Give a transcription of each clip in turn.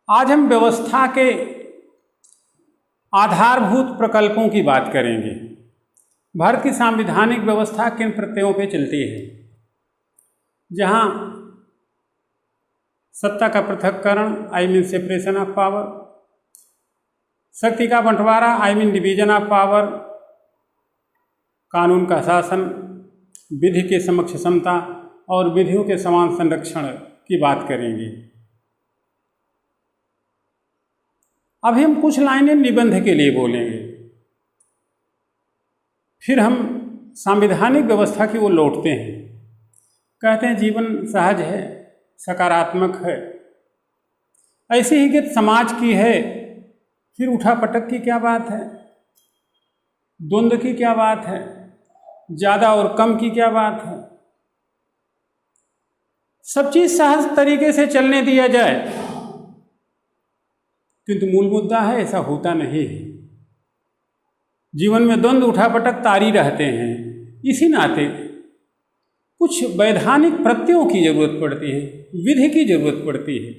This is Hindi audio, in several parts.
आज हम व्यवस्था के आधारभूत प्रकल्पों की बात करेंगे। भारत की सांविधानिक व्यवस्था किन प्रत्ययों पर चलती है? जहाँ सत्ता का पृथक्करण I mean separation of power, शक्ति का बंटवारा I mean division of power, कानून का शासन, विधि के समक्ष समता और विधियों के समान संरक्षण की बात करेंगे। अभी हम कुछ लाइनें निबंध के लिए बोलेंगे, फिर हम सांविधानिक व्यवस्था की ओर लौटते हैं। कहते हैं जीवन सहज है, सकारात्मक है। ऐसी ही गति समाज की है, फिर उठापटक की क्या बात है, द्वंद्व की क्या बात है, ज़्यादा और कम की क्या बात है। सब चीज़ सहज तरीके से चलने दिया जाए, किंतु मूल मुद्दा है ऐसा होता नहीं है। जीवन में द्वंद्व उठापटक तारी रहते हैं। इसी नाते कुछ वैधानिक प्रत्ययों की जरूरत पड़ती है, विधि की जरूरत पड़ती है।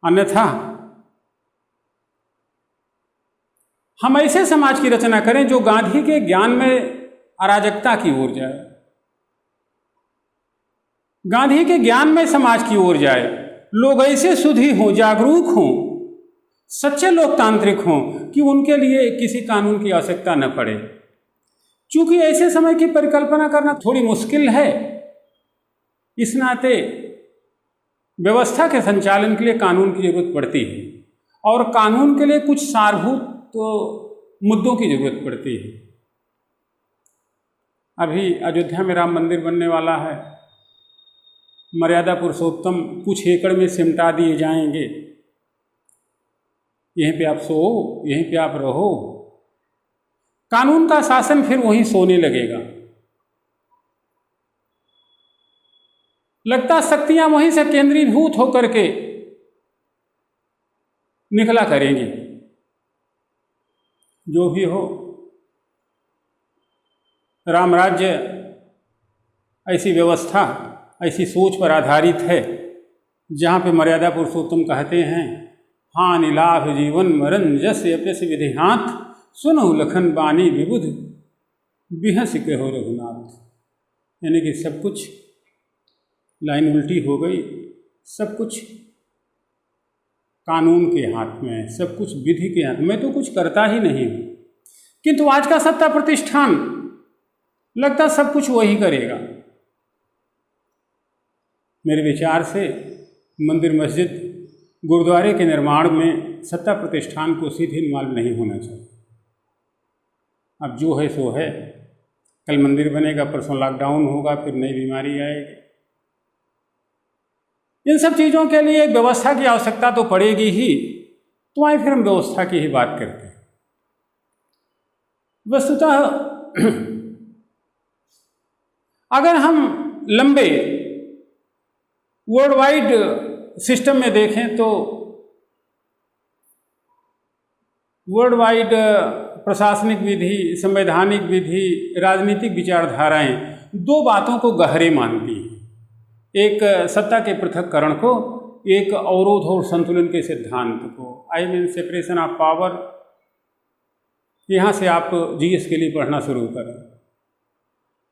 अन्यथा हम ऐसे समाज की रचना करें जो गांधी के ज्ञान में अराजकता की ओर जाए, गांधी के ज्ञान में समाज की ओर जाए। लोग ऐसे सुधी हों, जागरूक हों, सच्चे लोकतांत्रिक हों कि उनके लिए किसी कानून की आवश्यकता न पड़े। चूंकि ऐसे समय की परिकल्पना करना थोड़ी मुश्किल है, इस नाते व्यवस्था के संचालन के लिए कानून की जरूरत पड़ती है और कानून के लिए कुछ सारभूत मुद्दों की जरूरत पड़ती है। अभी अयोध्या में राम मंदिर बनने वाला है। मर्यादा पुरुषोत्तम कुछ एकड़ में सिमटा दिए जाएंगे। यहीं पे आप सो, यहीं पे आप रहो। कानून का शासन फिर वहीं सोने लगेगा। लगता शक्तियां वहीं से केंद्रीभूत होकर के निकला करेंगी। जो भी हो, राम राज्य ऐसी व्यवस्था, ऐसी सोच पर आधारित है जहाँ पे मर्यादा पुरुषोत्तम कहते हैं, हानि लाभ जीवन मरण जस यपस विधिहात, सुनो लखन बानी विबुध बिहस कहो रघुनाथ। यानी कि सब कुछ, लाइन उल्टी हो गई, सब कुछ कानून के हाथ में है, सब कुछ विधि के हाथ में। मैं तो कुछ करता ही नहीं हूँ, किंतु आज का सत्ता प्रतिष्ठान लगता सब कुछ वही करेगा। मेरे विचार से मंदिर, मस्जिद, गुरुद्वारे के निर्माण में सत्ता प्रतिष्ठान को सीधे इन्वॉल्व नहीं होना चाहिए। अब जो है सो है, कल मंदिर बनेगा, परसों लॉकडाउन होगा, फिर नई बीमारी आएगी। इन सब चीज़ों के लिए एक व्यवस्था की आवश्यकता तो पड़ेगी ही। तो आइए फिर हम व्यवस्था की ही बात करते हैं। वस्तुतः अगर हम लंबे वर्ल्ड वाइड सिस्टम में देखें तो वर्ल्ड वाइड प्रशासनिक विधि, संवैधानिक विधि, राजनीतिक विचारधाराएं दो बातों को गहरे मानती हैं। एक सत्ता के पृथक्करण को, एक अवरोध और संतुलन के सिद्धांत को, I mean separation of power. यहाँ से आप जीएस के लिए पढ़ना शुरू करें।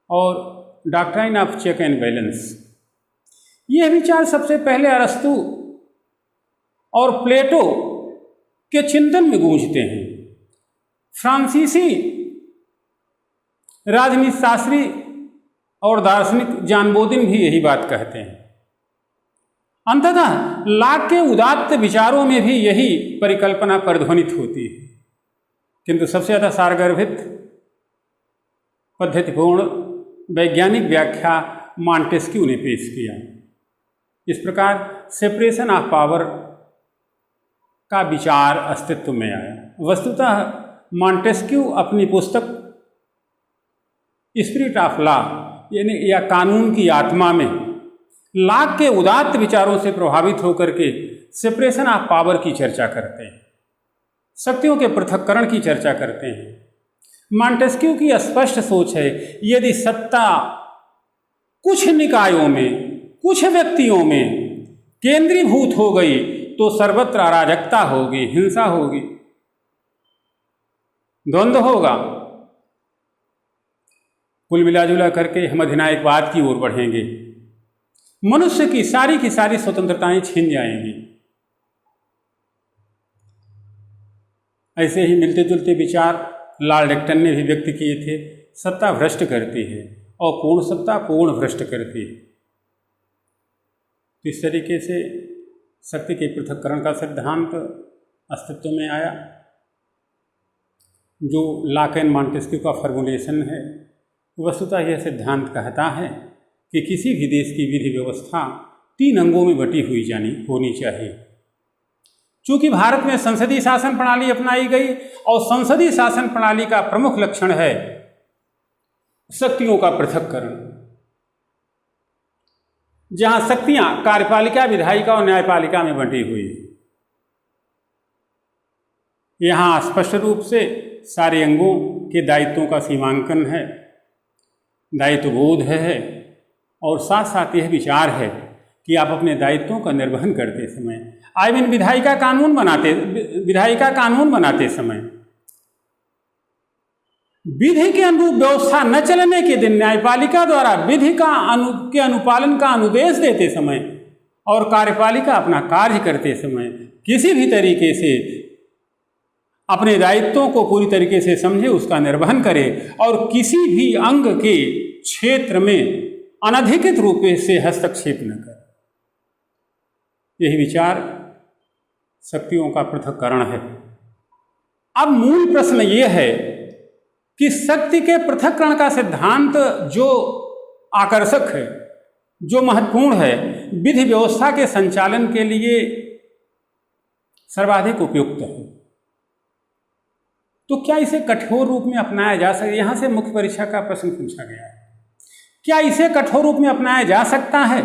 और doctrine of check and balance, यह विचार सबसे पहले अरस्तु और प्लेटो के चिंतन में गूंजते हैं। फ्रांसीसी राजनीति शास्त्री और दार्शनिक जॉन बोदिन भी यही बात कहते हैं। अंततः लाक के उदात्त विचारों में भी यही परिकल्पना प्रतिध्वनित होती है, किंतु सबसे ज़्यादा सारगर्भित पद्धतिपूर्ण वैज्ञानिक व्याख्या मॉन्टेस्क्यू ने पेश किया। इस प्रकार सेपरेशन ऑफ पावर का विचार अस्तित्व में आया। वस्तुतः मॉन्टेस्क्यू अपनी पुस्तक स्पिरिट ऑफ लॉ यानी या कानून की आत्मा में लाक के उदात्त विचारों से प्रभावित होकर के सेपरेशन ऑफ पावर की चर्चा करते हैं, शक्तियों के पृथक्करण की चर्चा करते हैं। मॉन्टेस्क्यू की स्पष्ट सोच है, यदि सत्ता कुछ निकायों में, कुछ व्यक्तियों में, केंद्रीभूत हो गई तो सर्वत्र अराजकता होगी, हिंसा होगी, द्वंद्व होगा। कुल मिलाजुला करके हम अधिनायकवाद की ओर बढ़ेंगे, मनुष्य की सारी स्वतंत्रताएं छीन जाएंगी। ऐसे ही मिलते जुलते विचार लॉर्ड एक्टन ने भी व्यक्त किए थे। सत्ता भ्रष्ट करती है और पूर्ण सत्ता पूर्ण भ्रष्ट करती है। तो इस तरीके से शक्ति के पृथक्करण का सिद्धांत अस्तित्व में आया, जो लॉक एंड मॉन्टेस्क्यू का फॉर्मुलेशन है। वस्तुतः यह सिद्धांत कहता है कि किसी भी देश की विधि व्यवस्था 3 अंगों में बटी हुई होनी चाहिए। चूंकि भारत में संसदीय शासन प्रणाली अपनाई गई और संसदीय शासन प्रणाली का प्रमुख लक्षण है शक्तियों का पृथक्करण, जहां शक्तियां कार्यपालिका, विधायिका और न्यायपालिका में बंटी हुई है। यहां स्पष्ट रूप से सारे अंगों के दायित्वों का सीमांकन है, दायित्व बोध है और साथ साथ यह विचार है कि आप अपने दायित्वों का निर्वहन करते समय, विधायिका कानून बनाते समय विधि के अनुरूप व्यवस्था न चलने के दिन न्यायपालिका द्वारा विधि के अनुपालन का अनुदेश देते समय और कार्यपालिका अपना कार्य करते समय किसी भी तरीके से अपने दायित्वों को पूरी तरीके से समझे, उसका निर्वहन करे और किसी भी अंग के क्षेत्र में अनधिकृत रूप से हस्तक्षेप न करे। यही विचार शक्तियों का पृथक्करण है। अब मूल प्रश्न ये है कि शक्ति के पृथक्करण का सिद्धांत जो आकर्षक है, जो महत्वपूर्ण है, विधि व्यवस्था के संचालन के लिए सर्वाधिक उपयुक्त है, तो क्या इसे कठोर रूप में अपनाया जा सकता है? यहां से मुख्य परीक्षा का प्रश्न पूछा गया है, क्या इसे कठोर रूप में अपनाया जा सकता है?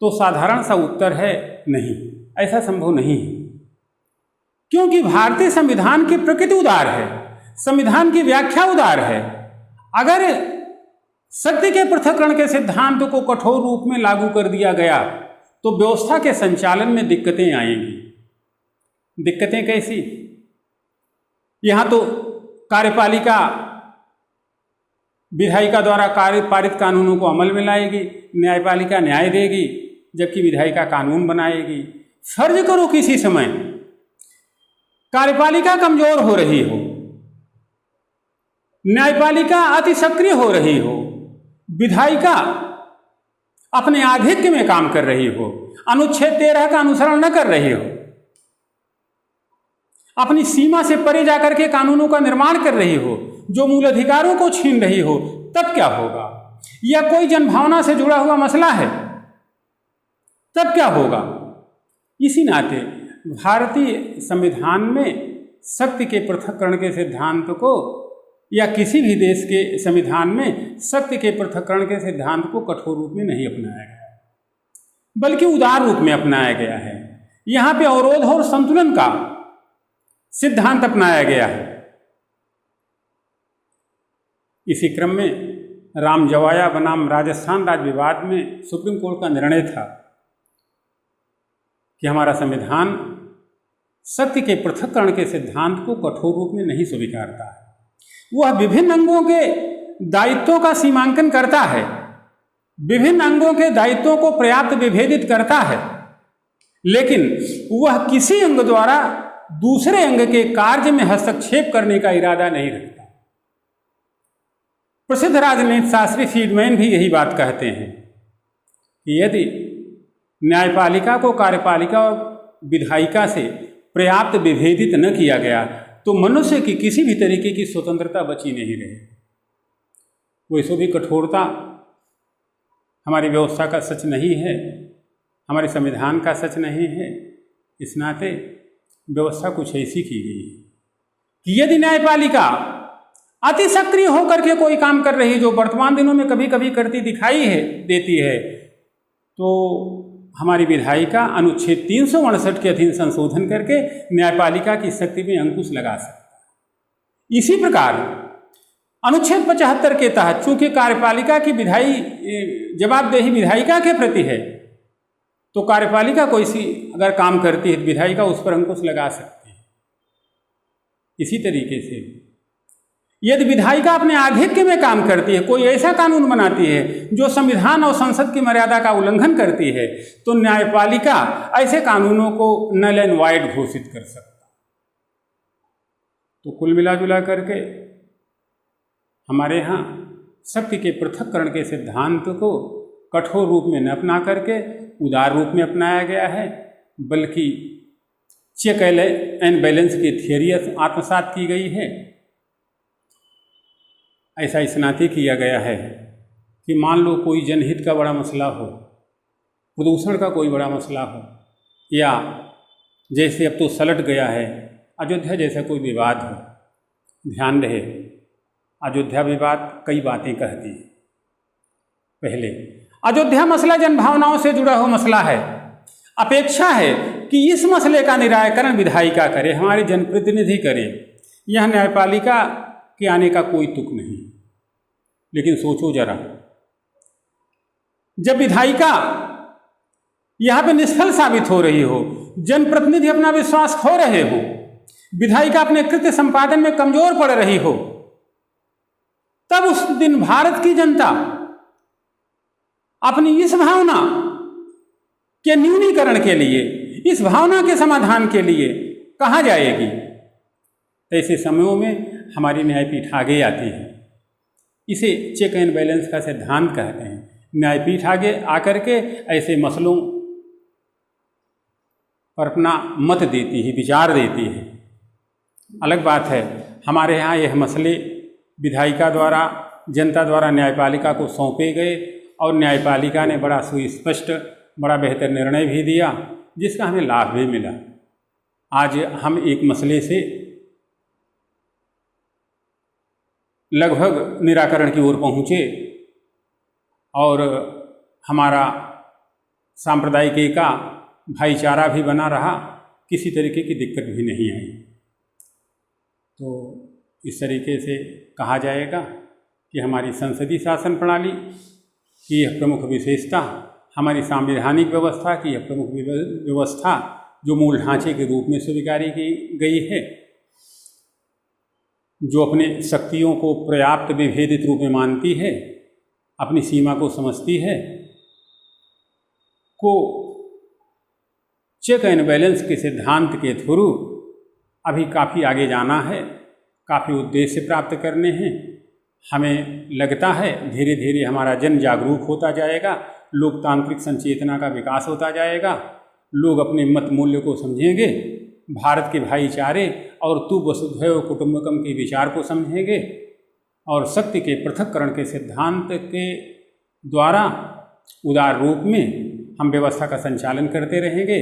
तो साधारण सा उत्तर है नहीं, ऐसा संभव नहीं है। क्योंकि भारतीय संविधान की प्रकृति उदार है, संविधान की व्याख्या उदार है। अगर शक्ति के पृथक्करण के सिद्धांत को कठोर रूप में लागू कर दिया गया तो व्यवस्था के संचालन में दिक्कतें आएंगी। दिक्कतें कैसी? यहां तो कार्यपालिका विधायिका द्वारा पारित कानूनों को अमल में लाएगी, न्यायपालिका न्याय देगी, जबकि विधायिका कानून बनाएगी। फर्ज करो किसी समय कार्यपालिका कमजोर हो रही हो, न्यायपालिका अति सक्रिय हो रही हो, विधायिका अपने आधिक्य में काम कर रही हो, अनुच्छेद 13 का अनुसरण न कर रही हो, अपनी सीमा से परे जाकर के कानूनों का निर्माण कर रही हो, जो मूल अधिकारों को छीन रही हो, तब क्या होगा? या कोई जनभावना से जुड़ा हुआ मसला है, तब क्या होगा? इसी नाते भारतीय संविधान में शक्ति के पृथक्करण के सिद्धांत को, या किसी भी देश के संविधान में शक्ति के पृथक्करण के सिद्धांत को कठोर रूप में नहीं अपनाया गया, बल्कि उदार रूप में अपनाया गया है। यहां पे अवरोध और संतुलन का सिद्धांत अपनाया गया है। इसी क्रम में रामजवाया बनाम राजस्थान राज्य विवाद में सुप्रीम कोर्ट का निर्णय था कि हमारा संविधान शक्ति के पृथक्करण के सिद्धांत को कठोर रूप में नहीं स्वीकारता है। वह विभिन्न अंगों के दायित्वों का सीमांकन करता है, विभिन्न अंगों के दायित्वों को पर्याप्त विभेदित करता है, लेकिन वह किसी अंग द्वारा दूसरे अंग के कार्य में हस्तक्षेप करने का इरादा नहीं रखता। प्रसिद्ध राजनीति शास्त्री फ्रीडमैन भी यही बात कहते हैं कि यदि न्यायपालिका को कार्यपालिका और विधायिका से पर्याप्त विभेदित न किया गया तो मनुष्य की किसी भी तरीके की स्वतंत्रता बची नहीं रही। वैसे भी कठोरता हमारी व्यवस्था का सच नहीं है, हमारे संविधान का सच नहीं है। इस नाते व्यवस्था कुछ ऐसी की गई है कि यदि न्यायपालिका अति सक्रिय होकर के कोई काम कर रही, जो वर्तमान दिनों में कभी कभी करती दिखाई देती है, तो हमारी विधायिका अनुच्छेद 368 के अधीन संशोधन करके न्यायपालिका की शक्ति में अंकुश लगा सकता है। इसी प्रकार अनुच्छेद 75 के तहत चूंकि कार्यपालिका की जवाबदेही विधायिका के प्रति है, तो कार्यपालिका कोई सी अगर काम करती है, विधायिका उस पर अंकुश लगा सकती है। इसी तरीके से यदि विधायिका अपने आधिक्य में काम करती है, कोई ऐसा कानून बनाती है जो संविधान और संसद की मर्यादा का उल्लंघन करती है, तो न्यायपालिका ऐसे कानूनों को नल एंड वाइड घोषित कर सकता। तो कुल मिला जुला करके हमारे यहाँ शक्ति के पृथक्करण के सिद्धांत को कठोर रूप में न अपना करके उदार रूप में अपनाया गया है, बल्कि चेक एंड बैलेंस की थियरी आत्मसात की गई है। ऐसा इस नाते किया गया है कि मान लो कोई जनहित का बड़ा मसला हो, प्रदूषण का कोई बड़ा मसला हो, या जैसे अब तो सलट गया है अयोध्या जैसा कोई विवाद हो। ध्यान रहे, अयोध्या विवाद कई बातें कहती है। पहले, अयोध्या मसला जनभावनाओं से जुड़ा हुआ मसला है। अपेक्षा है कि इस मसले का निराकरण विधायिका करे, हमारे जनप्रतिनिधि करे, यह न्यायपालिका के आने का कोई तुक नहीं। लेकिन सोचो जरा, जब विधायिका यहां पे निष्फल साबित हो रही हो, जनप्रतिनिधि अपना विश्वास खो रहे हो, विधायिका अपने कृत्य संपादन में कमजोर पड़ रही हो, तब उस दिन भारत की जनता अपनी इस भावना के न्यूनीकरण के लिए, इस भावना के समाधान के लिए कहां जाएगी? ऐसे समयों में हमारी न्यायपीठ आगे आती है। इसे चेक एंड बैलेंस का सिद्धांत कहते हैं। न्यायपीठ आगे आकर के ऐसे मसलों पर अपना मत देती है, विचार देती है। अलग बात है हमारे यहाँ यह मसले विधायिका द्वारा, जनता द्वारा न्यायपालिका को सौंपे गए और न्यायपालिका ने बड़ा सुस्पष्ट, बड़ा बेहतर निर्णय भी दिया, जिसका हमें लाभ भी मिला। आज हम एक मसले से लगभग निराकरण की ओर पहुँचे और हमारा सांप्रदायिक एका भाईचारा भी बना रहा, किसी तरीके की दिक्कत भी नहीं आई। तो इस तरीके से कहा जाएगा कि हमारी संसदीय शासन प्रणाली की यह प्रमुख विशेषता, हमारी संवैधानिक व्यवस्था की यह प्रमुख व्यवस्था जो मूल ढांचे के रूप में स्वीकारी की गई है, जो अपने शक्तियों को पर्याप्त विभेदित रूप में मानती है, अपनी सीमा को समझती है, को चेक एंड बैलेंस के सिद्धांत के थ्रू अभी काफ़ी आगे जाना है, काफ़ी उद्देश्य प्राप्त करने हैं। हमें लगता है धीरे धीरे हमारा जन जागरूक होता जाएगा, लोकतांत्रिक संचेतना का विकास होता जाएगा, लोग अपने मत मूल्य को समझेंगे, भारत के भाईचारे और तू वसुधैव कुटुंबकम के विचार को समझेंगे और शक्ति के पृथक्करण के सिद्धांत के द्वारा उदार रूप में हम व्यवस्था का संचालन करते रहेंगे।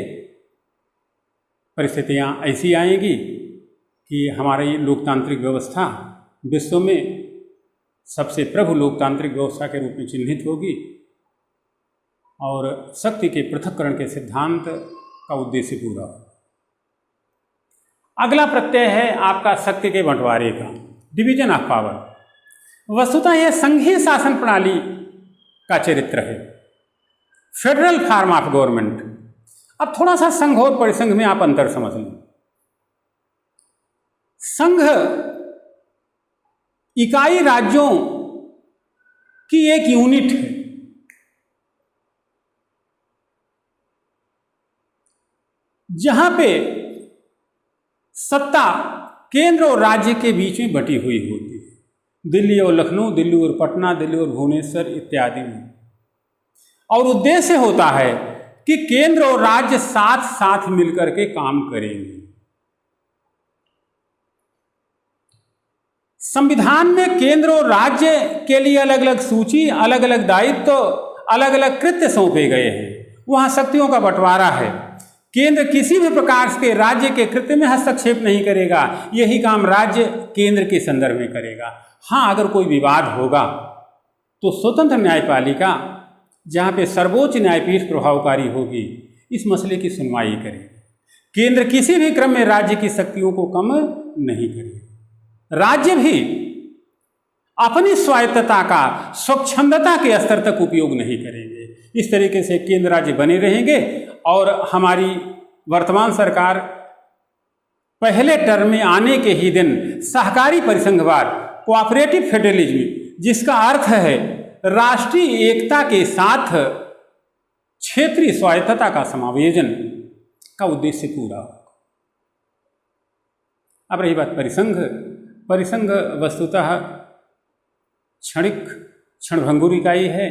परिस्थितियाँ ऐसी आएंगी कि हमारी लोकतांत्रिक व्यवस्था विश्व में सबसे प्रभु लोकतांत्रिक व्यवस्था के रूप में चिन्हित होगी और शक्ति के पृथक्करण के सिद्धांत का उद्देश्य पूरा हो। अगला प्रत्यय है आपका शक्ति के बंटवारे का, डिवीजन ऑफ पावर। वस्तुतः यह संघीय शासन प्रणाली का चरित्र है, फेडरल फॉर्म ऑफ गवर्नमेंट। अब थोड़ा सा संघ और परिसंघ में आप अंतर समझ लें। संघ इकाई राज्यों की एक यूनिट है, जहां पे सत्ता केंद्र और राज्य के बीच में बटी हुई होती है, दिल्ली और लखनऊ, दिल्ली और पटना, दिल्ली और भुवनेश्वर इत्यादि में। और उद्देश्य होता है कि केंद्र और राज्य साथ साथ मिलकर के काम करेंगे। संविधान में केंद्र और राज्य के लिए अलग अलग सूची, अलग अलग दायित्व, अलग अलग कृत्य सौंपे गए हैं। वहां शक्तियों का बंटवारा है। केंद्र किसी भी प्रकार के राज्य के कृत्य में हस्तक्षेप नहीं करेगा, यही काम राज्य केंद्र के संदर्भ में करेगा। हाँ, अगर कोई विवाद होगा तो स्वतंत्र न्यायपालिका, जहाँ पे सर्वोच्च न्यायपीठ प्रभावकारी होगी, इस मसले की सुनवाई करेगी। केंद्र किसी भी क्रम में राज्य की शक्तियों को कम नहीं करेगा। राज्य भी अपनी स्वायत्तता का स्वच्छंदता के स्तर तक उपयोग नहीं करेंगे, इस तरीके से केंद्र राज्य बने रहेंगे और हमारी वर्तमान सरकार पहले टर्म में आने के ही दिन सहकारी परिसंघवाद, कोऑपरेटिव फेडरलिज्म, जिसका अर्थ है राष्ट्रीय एकता के साथ क्षेत्रीय स्वायत्तता का समावेशन का उद्देश्य पूरा होगा। अब रही बात परिसंघ वस्तुतः क्षणिक क्षणभंगुर इकाई है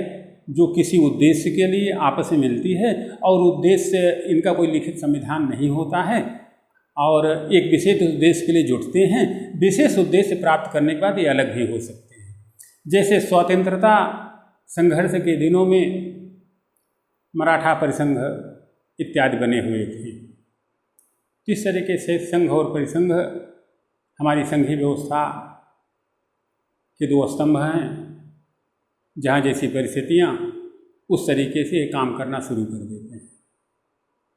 जो किसी उद्देश्य के लिए आपस में मिलती है और उद्देश्य इनका कोई लिखित संविधान नहीं होता है और एक विशेष उद्देश्य के लिए जुटते हैं। विशेष उद्देश्य प्राप्त करने के बाद ये अलग भी हो सकते हैं। जैसे स्वतंत्रता संघर्ष के दिनों में मराठा परिसंघ इत्यादि बने हुए थे। इस तरीके से संघ और परिसंघ हमारी संघीय व्यवस्था के दो स्तंभ हैं, जहाँ जैसी परिस्थितियाँ उस तरीके से काम करना शुरू कर देते हैं।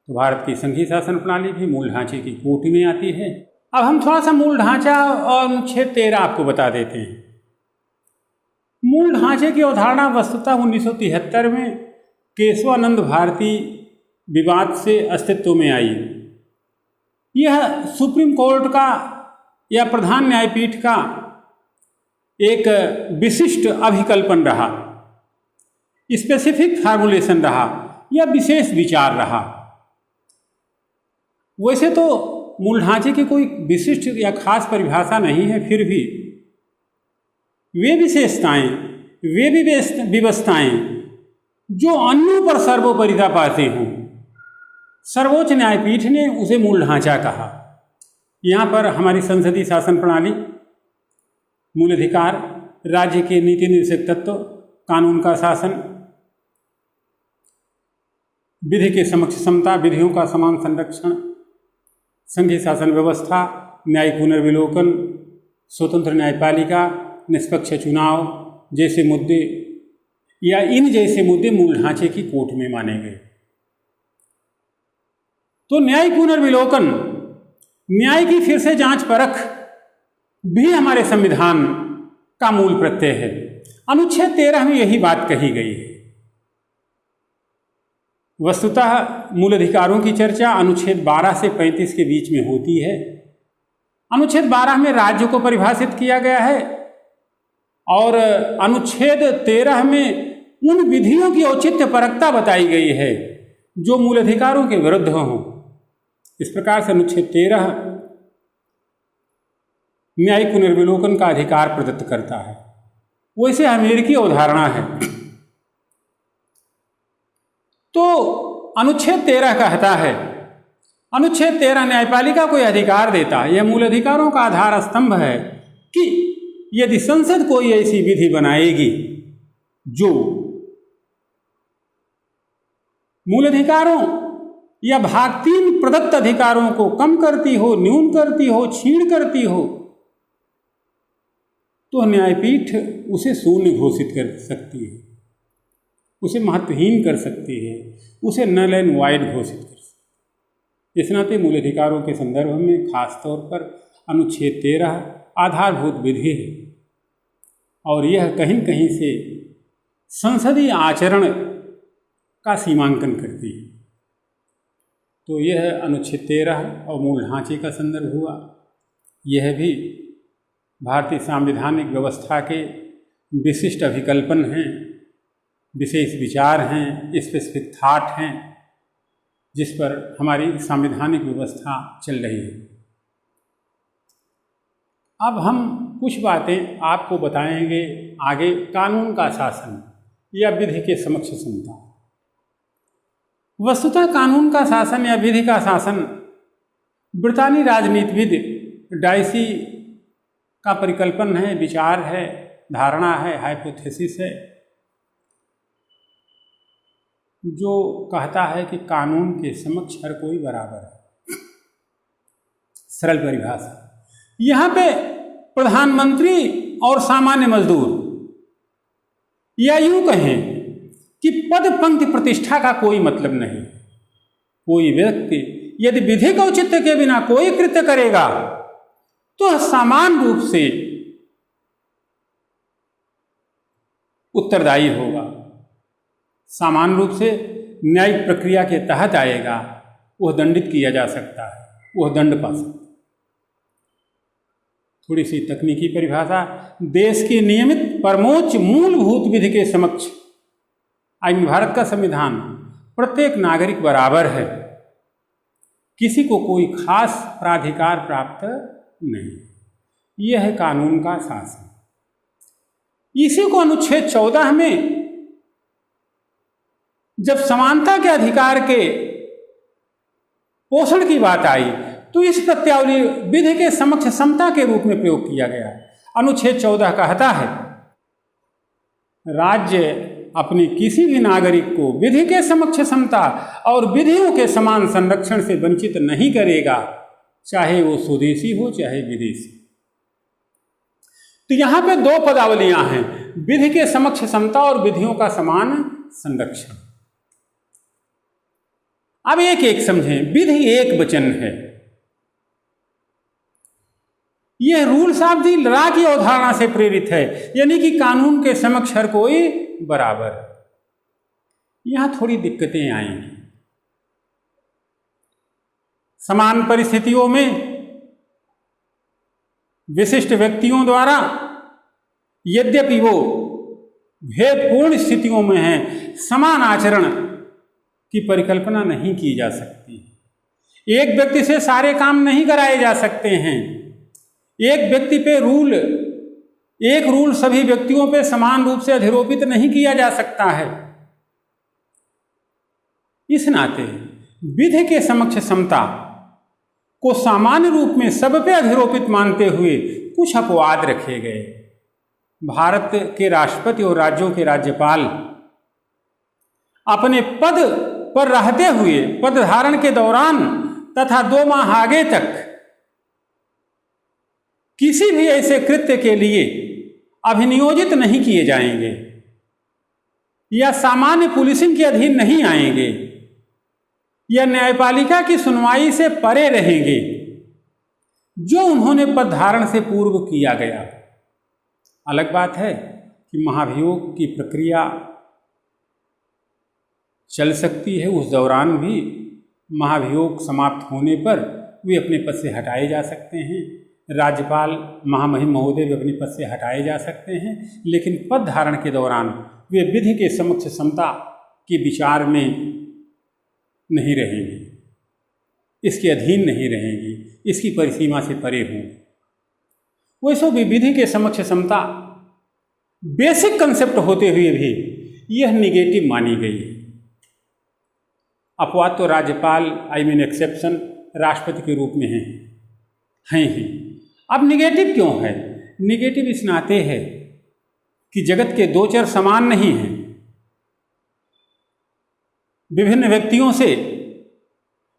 तो भारत की संघीय शासन प्रणाली भी मूल ढांचे की कोटि में आती है। अब हम थोड़ा सा मूल ढांचा और अनुच्छेद 13 आपको बता देते हैं। मूल ढांचे की अवधारणा वस्तुतः 1973 में केशवानंद भारती विवाद से अस्तित्व में आई। यह सुप्रीम कोर्ट का या प्रधान न्यायपीठ का एक विशिष्ट अभिकल्पन रहा, स्पेसिफिक फार्मूलेशन रहा या विशेष विचार रहा। वैसे तो मूल ढांचे की कोई विशिष्ट या खास परिभाषा नहीं है, फिर भी वे विशेषताएं, वे व्यवस्थाएं जो अन्यों पर सर्वोपरिता पाते हों, सर्वोच्च न्यायपीठ ने उसे मूल ढांचा कहा। यहाँ पर हमारी संसदीय शासन प्रणाली, मूल अधिकार, राज्य के नीति निर्देशक तत्व, कानून का शासन, विधि के समक्ष समता, विधियों का समान संरक्षण, संघीय शासन व्यवस्था, न्यायिक पुनर्विलोकन, स्वतंत्र न्यायपालिका, निष्पक्ष चुनाव जैसे मुद्दे या इन जैसे मुद्दे मूल ढांचे की कोट में माने गए। तो न्यायिक पुनर्विलोकन, न्याय की फिर से जांच परख भी हमारे संविधान का मूल प्रत्यय है। अनुच्छेद 13 में यही बात कही गई है। वस्तुतः मूल अधिकारों की चर्चा अनुच्छेद 12 से 35 के बीच में होती है। अनुच्छेद 12 में राज्य को परिभाषित किया गया है और अनुच्छेद 13 में उन विधियों की औचित्य परकता बताई गई है जो मूल अधिकारों के विरुद्ध हों। इस प्रकार से अनुच्छेद 13 न्यायिक पुनर्विलोकन का अधिकार प्रदत्त करता है। वैसे अमेरिकी अवधारणा है। तो अनुच्छेद 13 कहता है, अनुच्छेद 13 न्यायपालिका को अधिकार देता है, यह मूल अधिकारों का आधार स्तंभ है कि यदि संसद कोई ऐसी विधि बनाएगी जो मूल अधिकारों या भाग 3 प्रदत्त अधिकारों को कम करती हो, न्यून करती हो, छीण करती हो, तो न्यायपीठ उसे शून्य घोषित कर सकती है, उसे महत्वहीन कर सकती है, उसे नल एंड वाइड घोषित कर सकती है। इस नाते मूल अधिकारों के संदर्भ में खास तौर पर अनुच्छेद 13 आधारभूत विधि है और यह कहीं कहीं से संसदीय आचरण का सीमांकन करती है। तो यह अनुच्छेद 13 और मूल ढांचे का संदर्भ हुआ। यह भी भारतीय संवैधानिक व्यवस्था के विशिष्ट अभिकल्पन हैं, विशेष विचार हैं, स्पेसिफिक थॉट हैं, जिस पर हमारी संवैधानिक व्यवस्था चल रही है। अब हम कुछ बातें आपको बताएंगे आगे कानून का शासन या विधि के समक्ष समता। वस्तुतः कानून का शासन या विधि का शासन ब्रितानी राजनीतिविद डाइसी का परिकल्पन है, विचार है, धारणा है, हाइपोथेसिस है, जो कहता है कि कानून के समक्ष हर कोई बराबर है। सरल परिभाषा, यहाँ पे प्रधानमंत्री और सामान्य मजदूर, या यूं कहें कि पद पंक्ति प्रतिष्ठा का कोई मतलब नहीं। कोई व्यक्ति यदि विधिक औचित्य के बिना कोई कृत्य करेगा तो समान रूप से उत्तरदायी होगा, सामान्य रूप से न्यायिक प्रक्रिया के तहत आएगा, वह दंडित किया जा सकता है, वह दंड पा सकता है। थोड़ी सी तकनीकी परिभाषा, देश की नियमित परमोच्च मूलभूत विधि के समक्ष आज भारत का संविधान प्रत्येक नागरिक बराबर है, किसी को कोई खास प्राधिकार प्राप्त नहीं। यह है कानून का शासन। इसी को अनुच्छेद 14 में जब समानता के अधिकार के पोषण की बात आई तो इस प्रत्यावली विधि के समक्ष समता के रूप में प्रयोग किया गया। अनुच्छेद 14 कहता है, राज्य अपने किसी भी नागरिक को विधि के समक्ष समता और विधियों के समान संरक्षण से वंचित नहीं करेगा, चाहे वो स्वदेशी हो चाहे विदेशी। तो यहां पे दो पदावलियां हैं, विधि के समक्ष समता और विधियों का समान संरक्षण। अब एक एक समझें। विधि एक वचन है। यह रूल्स ऑफ द लॉ की अवधारणा से प्रेरित है, यानी कि कानून के समक्ष हर कोई बराबर है। यहां थोड़ी दिक्कतें आएंगी। समान परिस्थितियों में विशिष्ट व्यक्तियों द्वारा यद्यपि वो भेदपूर्ण स्थितियों में हैं, समान आचरण की परिकल्पना नहीं की जा सकती। एक व्यक्ति से सारे काम नहीं कराए जा सकते हैं। एक व्यक्ति पे एक रूल सभी व्यक्तियों पे समान रूप से अधिरोपित नहीं किया जा सकता है। इस नाते विधि के समक्ष समता को सामान्य रूप में सब पे अधिरोपित मानते हुए कुछ अपवाद रखे गए। भारत के राष्ट्रपति और राज्यों के राज्यपाल अपने पद पर रहते हुए पद धारण के दौरान तथा 2 माह आगे तक किसी भी ऐसे कृत्य के लिए अभिनियोजित नहीं किए जाएंगे या सामान्य पुलिसिंग के अधीन नहीं आएंगे या न्यायपालिका की सुनवाई से परे रहेंगे, जो उन्होंने पद धारण से पूर्व किया गया। अलग बात है कि महाभियोग की प्रक्रिया चल सकती है, उस दौरान भी महाभियोग समाप्त होने पर वे अपने पद से हटाए जा सकते हैं। राज्यपाल महामहिम महोदय भी अपने पद से हटाए जा सकते हैं, लेकिन पद धारण के दौरान वे विधि के समक्ष समता के विचार में नहीं रहेंगे, इसके अधीन नहीं रहेंगे, इसकी परिसीमा से परे होंगे। वैसे भी विधि के समक्ष समता बेसिक कंसेप्ट होते हुए भी यह निगेटिव मानी गई है। अपवाद तो राज्यपाल एक्सेप्शन राष्ट्रपति के रूप में हैं ही। अब निगेटिव क्यों है? निगेटिव इस नाते है कि जगत के 2 चर समान नहीं हैं। विभिन्न व्यक्तियों से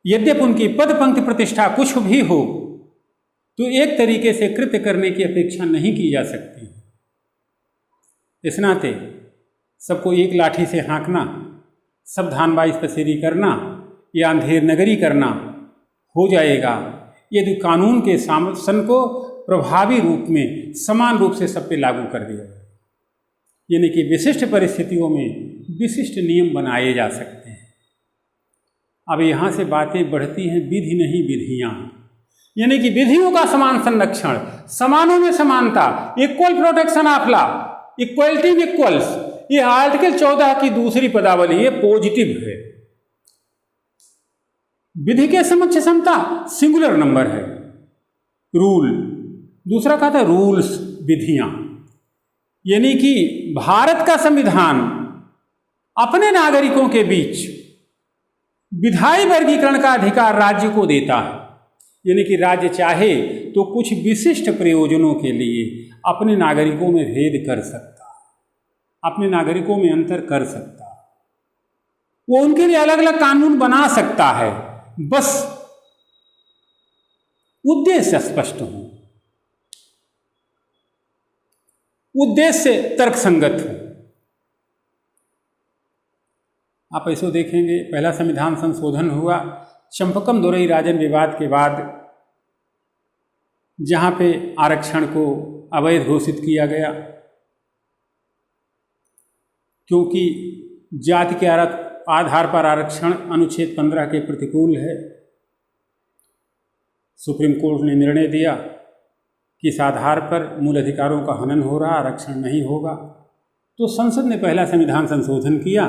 यद्यपि उनकी पद पंक्ति प्रतिष्ठा कुछ भी हो तो एक तरीके से कृत्य करने की अपेक्षा नहीं की जा सकती। इस नाते सबको एक लाठी से हाँकना, सब धानबाज पसेरी करना या अंधेर नगरी करना हो जाएगा यदि कानून के शासन को प्रभावी रूप में समान रूप से सब पे लागू कर दिया जाए। यानी कि विशिष्ट परिस्थितियों में विशिष्ट नियम बनाए जा सकते हैं। अब यहाँ से बातें बढ़ती हैं विधि नहीं विधियाँ, यानी कि विधियों का समान संरक्षण, समानों में समानता, equal protection of law, equality in equals. ये आर्टिकल 14 की दूसरी पदावली, ये पॉजिटिव है। विधि के समक्ष समता सिंगुलर नंबर है, रूल। दूसरा कहा था रूल्स, विधियां। यानी कि भारत का संविधान अपने नागरिकों के बीच विधायी वर्गीकरण का अधिकार राज्य को देता है। यानी कि राज्य चाहे तो कुछ विशिष्ट प्रयोजनों के लिए अपने नागरिकों में भेद कर सकता है, अपने नागरिकों में अंतर कर सकता है। वो उनके लिए अलग अलग कानून बना सकता है, बस उद्देश्य स्पष्ट हो, उद्देश्य तर्कसंगत हो। आप ऐसे देखेंगे, पहला संविधान संशोधन हुआ चंपकम दोरई राजन विवाद के बाद, जहां पे आरक्षण को अवैध घोषित किया गया, क्योंकि जाति के आधार पर आरक्षण अनुच्छेद 15 के प्रतिकूल है। सुप्रीम कोर्ट ने निर्णय दिया कि इस आधार पर मूल अधिकारों का हनन हो रहा, आरक्षण नहीं होगा। तो संसद ने पहला संविधान संशोधन किया,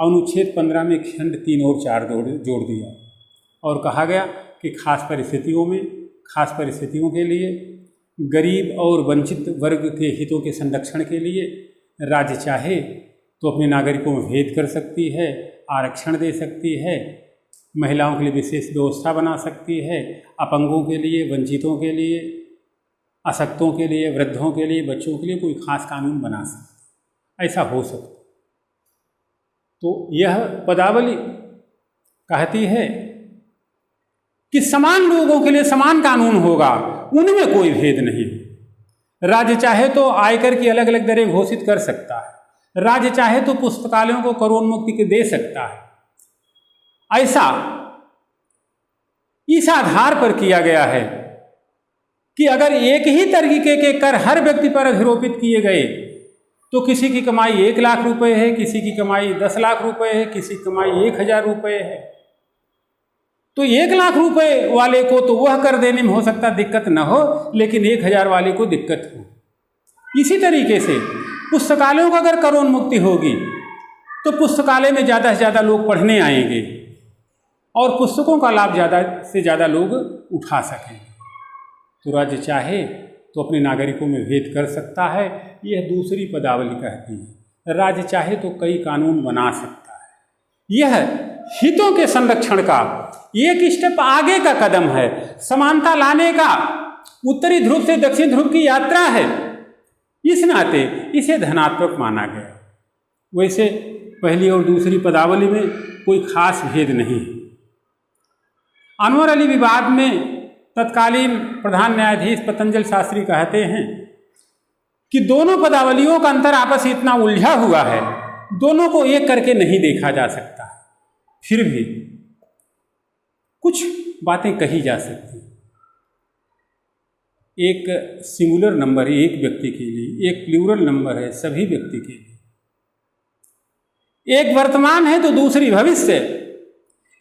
अनुच्छेद 15 में खंड 3 और 4 जोड़ दिया और कहा गया कि खास परिस्थितियों के लिए गरीब और वंचित वर्ग के हितों के संरक्षण के लिए राज्य चाहे तो अपने नागरिकों में भेद कर सकती है, आरक्षण दे सकती है, महिलाओं के लिए विशेष व्यवस्था बना सकती है, अपंगों के लिए, वंचितों के लिए, अशक्तों के लिए, वृद्धों के लिए, बच्चों के लिए कोई खास कानून बना सकता, ऐसा हो सकता। तो यह पदावली कहती है कि समान लोगों के लिए समान कानून होगा, उनमें कोई भेद नहीं। राज्य चाहे तो आयकर की अलग अलग दरें घोषित कर सकता है, राज्य चाहे तो पुस्तकालयों को करोड़मुक्ति दे सकता है। ऐसा इस आधार पर किया गया है कि अगर एक ही तरीके के कर हर व्यक्ति पर अधिरोपित किए गए तो किसी की कमाई 1 लाख रुपए है, किसी की कमाई 10 लाख रुपए है, किसी की कमाई 1000 रुपए है, तो 1 लाख रुपए वाले को तो वह कर देने में हो सकता दिक्कत न हो, लेकिन 1000 वाले को दिक्कत हो। इसी तरीके से पुस्तकालयों का अगर करोड़मुक्ति होगी तो पुस्तकालय में ज़्यादा से ज़्यादा लोग पढ़ने आएंगे और पुस्तकों का लाभ ज़्यादा से ज़्यादा लोग उठा सकेंगे। तो राज्य चाहे तो अपने नागरिकों में भेद कर सकता है, यह दूसरी पदावली कहती है। राज्य चाहे तो कई कानून बना सकता है। यह हितों के संरक्षण का एक स्टेप आगे का कदम है, समानता लाने का उत्तरी ध्रुव से दक्षिण ध्रुव की यात्रा है। इस नाते इसे धनात्मक माना गया। वैसे पहली और दूसरी पदावली में कोई खास भेद नहीं है। अनवर अली विवाद में तत्कालीन प्रधान न्यायाधीश पतंजल शास्त्री कहते हैं कि दोनों पदावलियों का अंतर आपस इतना उलझा हुआ है, दोनों को एक करके नहीं देखा जा सकता। फिर भी कुछ बातें कही जा सकती। एक सिंगुलर नंबर है एक व्यक्ति के लिए, एक प्लूरल नंबर है सभी व्यक्ति के लिए। एक वर्तमान है तो दूसरी भविष्य,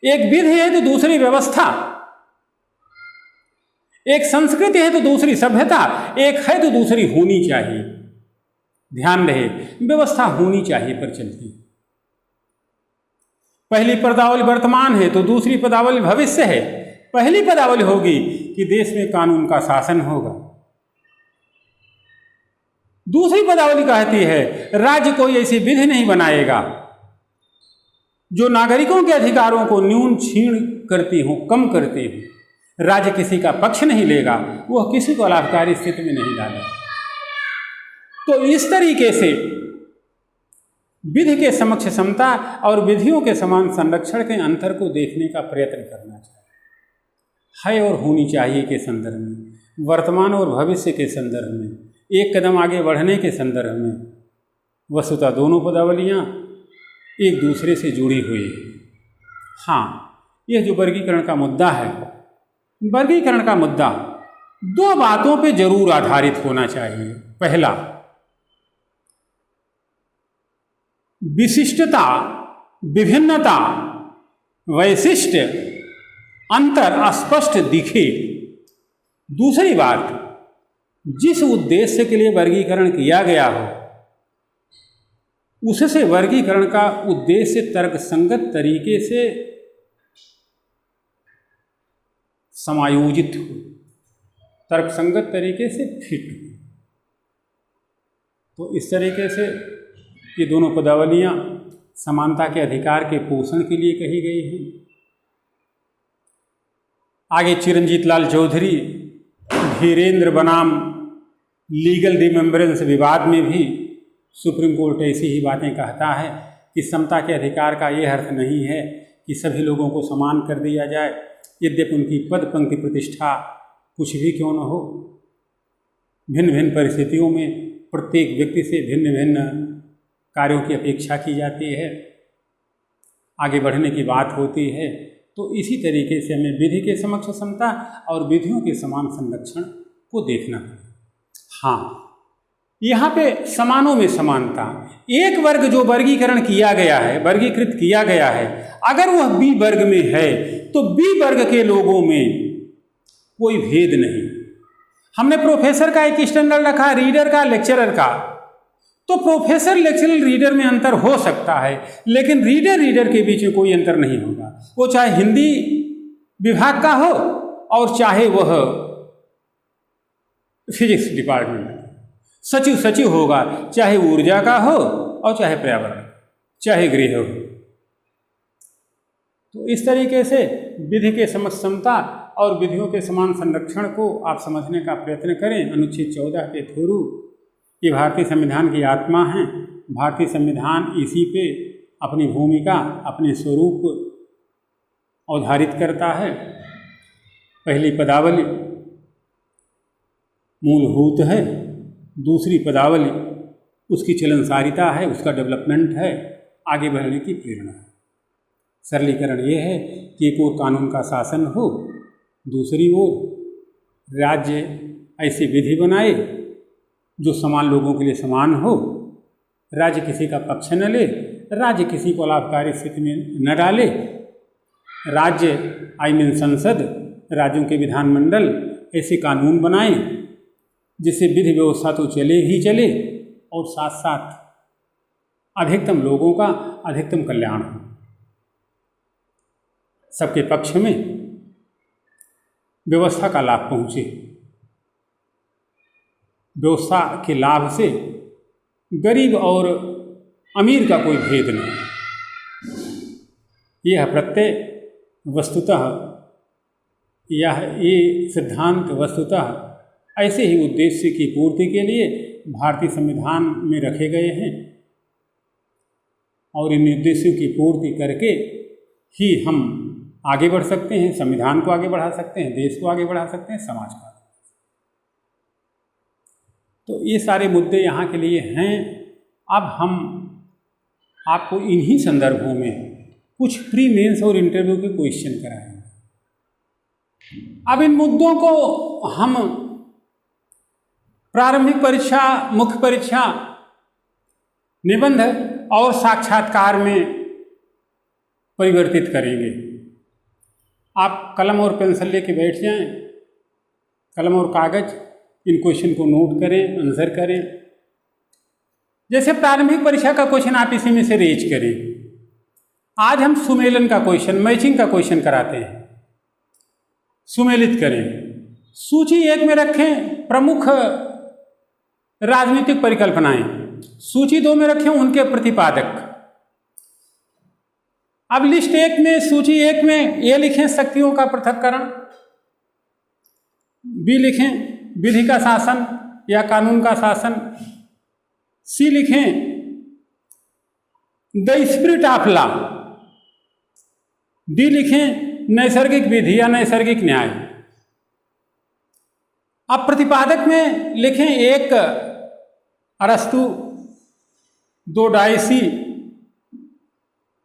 एक विधि है तो दूसरी व्यवस्था, एक संस्कृति है तो दूसरी सभ्यता, एक है तो दूसरी होनी चाहिए। ध्यान रहे, व्यवस्था होनी चाहिए पर चलती। पहली पदावली वर्तमान है तो दूसरी पदावली भविष्य है। पहली पदावली होगी कि देश में कानून का शासन होगा। दूसरी पदावली कहती है राज्य कोई ऐसी विधि नहीं बनाएगा जो नागरिकों के अधिकारों को न्यून छीण करती हो, कम करती हो। राज्य किसी का पक्ष नहीं लेगा, वह किसी को लाभकारी स्थिति में नहीं डालेगा। तो इस तरीके से विधि के समक्ष समता और विधियों के समान संरक्षण के अंतर को देखने का प्रयत्न करना चाहिए। है और होनी चाहिए के संदर्भ में, वर्तमान और भविष्य के संदर्भ में, एक कदम आगे बढ़ने के संदर्भ में वस्तुतः दोनों पदावलियाँ एक दूसरे से जुड़ी हुई है। हाँ, यह जो वर्गीकरण का मुद्दा है, वर्गीकरण का मुद्दा 2 बातों पे जरूर आधारित होना चाहिए। पहला, विशिष्टता, विभिन्नता, वैशिष्ट्य, अंतर स्पष्ट दिखे। दूसरी बात, जिस उद्देश्य के लिए वर्गीकरण किया गया हो उससे वर्गीकरण का उद्देश्य तर्कसंगत तरीके से समायोजित हो, तर्कसंगत तरीके से फिट हो। तो इस तरीके से ये दोनों पदावलियाँ समानता के अधिकार के पोषण के लिए कही गई हैं। आगे चिरंजीत लाल चौधरी धीरेन्द्र बनाम लीगल रिमेम्बरेंस विवाद में भी सुप्रीम कोर्ट ऐसी ही बातें कहता है कि समता के अधिकार का ये अर्थ नहीं है कि सभी लोगों को समान कर दिया जाए, यद्यपि उनकी पद पंक्ति प्रतिष्ठा कुछ भी क्यों न हो। भिन्न भिन्न परिस्थितियों में प्रत्येक व्यक्ति से भिन्न भिन्न कार्यों की अपेक्षा की जाती है, आगे बढ़ने की बात होती है। तो इसी तरीके से हमें विधि के समक्ष समता और विधियों के समान संरक्षण को देखना है। हाँ, यहाँ पे समानों में समानता। एक वर्ग जो वर्गीकरण किया गया है, वर्गीकृत किया गया है, अगर वह बी वर्ग में है तो बी वर्ग के लोगों में कोई भेद नहीं। हमने प्रोफेसर का एक स्टैंडर्ड रखा, रीडर का, लेक्चरर का। तो प्रोफेसर, लेक्चरर, रीडर में अंतर हो सकता है, लेकिन रीडर के बीच में कोई अंतर नहीं होगा। वो चाहे हिंदी विभाग का हो और चाहे वह फिजिक्स डिपार्टमेंट, सचिव होगा, चाहे ऊर्जा का हो और चाहे पर्यावरण, चाहे गृह हो। तो इस तरीके से विधि के समता और विधियों के समान संरक्षण को आप समझने का प्रयत्न करें। अनुच्छेद 14 के थ्रू ये भारतीय संविधान की आत्मा है। भारतीय संविधान इसी पे अपनी भूमिका, अपने स्वरूप अवधारित करता है। पहली पदावली मूलभूत है, दूसरी पदावली उसकी चलनसारिता है, उसका डेवलपमेंट है, आगे बढ़ने की प्रेरणा है। सरलीकरण ये है कि एक ओर कानून का शासन हो, दूसरी ओर राज्य ऐसी विधि बनाए जो समान लोगों के लिए समान हो। राज्य किसी का पक्ष न ले, राज्य किसी को लाभकारी स्थिति में न डाले। राज्य संसद, राज्यों के विधानमंडल ऐसे कानून बनाए जिससे विधि व्यवस्था तो चले ही चले और साथ साथ अधिकतम लोगों का अधिकतम कल्याण हो, सबके पक्ष में व्यवस्था का लाभ पहुँचे। व्यवस्था के लाभ से गरीब और अमीर का कोई भेद नहीं। यह प्रत्यय वस्तुतः, ये सिद्धांत वस्तुतः ऐसे ही उद्देश्य की पूर्ति के लिए भारतीय संविधान में रखे गए हैं और इन उद्देश्यों की पूर्ति करके ही हम आगे बढ़ सकते हैं, संविधान को आगे बढ़ा सकते हैं, देश को आगे बढ़ा सकते हैं, समाज को। तो ये सारे मुद्दे यहाँ के लिए हैं। अब हम आपको इन्हीं संदर्भों में कुछ प्री मेंस और इंटरव्यू के क्वेश्चन कराएंगे। अब इन मुद्दों को हम प्रारंभिक परीक्षा, मुख्य परीक्षा, निबंध और साक्षात्कार में परिवर्तित करेंगे। आप कलम और पेंसिल लेके बैठ जाएं, कलम और कागज, इन क्वेश्चन को नोट करें, आंसर करें। जैसे प्रारंभिक परीक्षा का क्वेश्चन आप इसी में से रेज करें। आज हम सुमेलन का क्वेश्चन, मैचिंग का क्वेश्चन कराते हैं। सुमेलित करें, सूची 1 में रखें प्रमुख राजनीतिक परिकल्पनाएं, सूची 2 में रखें उनके प्रतिपादक। अब लिस्ट 1 में, सूची 1 में ये लिखें शक्तियों का पृथक्करण, बी लिखें विधि का शासन या कानून का शासन, सी लिखें the spirit of law, D लिखें नैसर्गिक विधि या नैसर्गिक न्याय। अब प्रतिपादक में लिखें 1 अरस्तु, 2 Dicey,